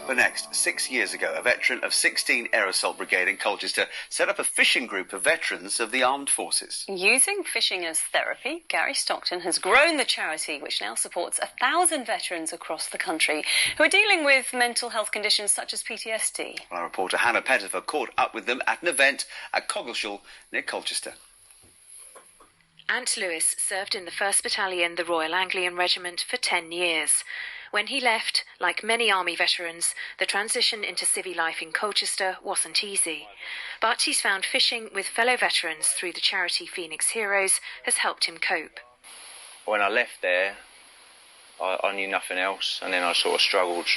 But next, 6 years ago, a veteran of 16 Air Assault Brigade in Colchester set up a fishing group of veterans of the armed forces. Using fishing as therapy, Gary Stockton has grown the charity, which now supports 1,000 veterans across the country who are dealing with mental health conditions such as PTSD. Our reporter Hannah Pettifer caught up with them at an event at Coggeshall near Colchester. Ant Lewis served in the 1st Battalion, the Royal Anglian Regiment, for 10 years. When he left, like many Army veterans, the transition into civvy life in Colchester wasn't easy. But he's found fishing with fellow veterans through the charity Phoenix Heroes has helped him cope. When I left there, I knew nothing else, and then I sort of struggled.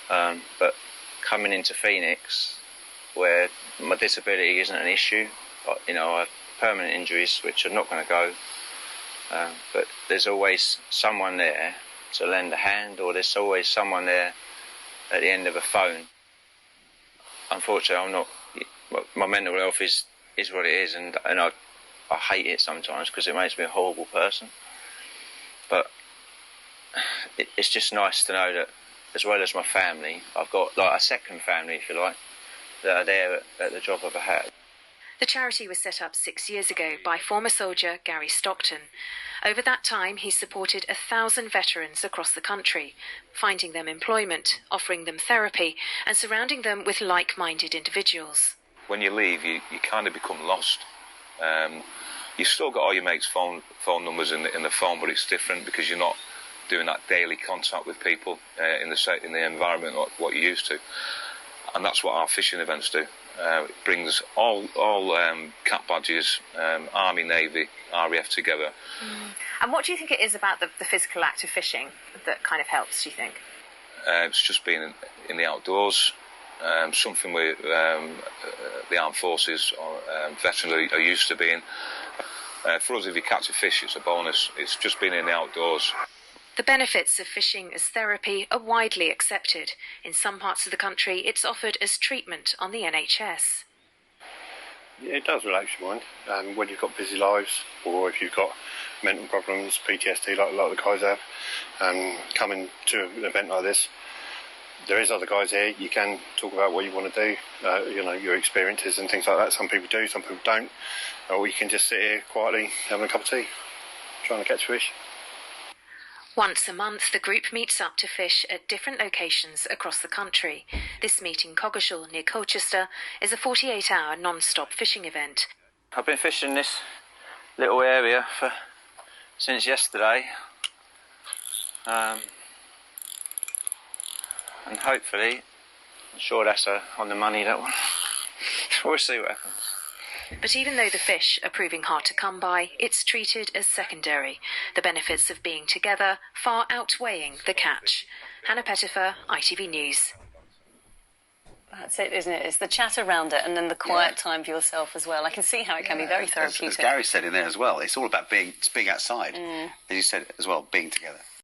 But coming into Phoenix, where my disability isn't an issue, I have permanent injuries which are not going to go, but there's always someone there to lend a hand, or there's always someone there at the end of a phone. Unfortunately, my mental health is what it is, and I hate it sometimes because it makes me a horrible person. But it's just nice to know that, as well as my family, I've got like a second family, if you like, that are there at the drop of a hat. The charity was set up 6 years ago by former soldier Gary Stockton. Over that time, he's supported 1,000 veterans across the country, finding them employment, offering them therapy, and surrounding them with like-minded individuals. When you leave, you kind of become lost. You've still got all your mates' phone numbers in the phone, but it's different because you're not doing that daily contact with people in the environment like what you used to. And that's what our fishing events do. It brings all CAT badges, Army, Navy, RAF together. And what do you think it is about the physical act of fishing that kind of helps, do you think? It's just being in the outdoors, something the armed forces or veterans are used to being. For us, if you catch a fish, it's a bonus. It's just being in the outdoors. The benefits of fishing as therapy are widely accepted. In some parts of the country, it's offered as treatment on the NHS. Yeah, it does relax your mind. When you've got busy lives, or if you've got mental problems, PTSD, like a lot of the guys have, coming to an event like this, there is other guys here. You can talk about what you want to do, your experiences and things like that. Some people do, some people don't. Or you can just sit here quietly, having a cup of tea, trying to catch fish. Once a month, the group meets up to fish at different locations across the country. This meet in Coggeshall, near Colchester, is a 48-hour non-stop fishing event. I've been fishing this little area since yesterday, and hopefully, I'm sure that's on the money, that one. We'll see what happens. But even though the fish are proving hard to come by, it's treated as secondary, the benefits of being together far outweighing the catch. Hannah Pettifer, ITV News. That's it, isn't it? It's the chat around it and then the quiet time for yourself as well. I can see how it can be very therapeutic. As Gary said in there as well, it's all about being outside. As you said as well, being together.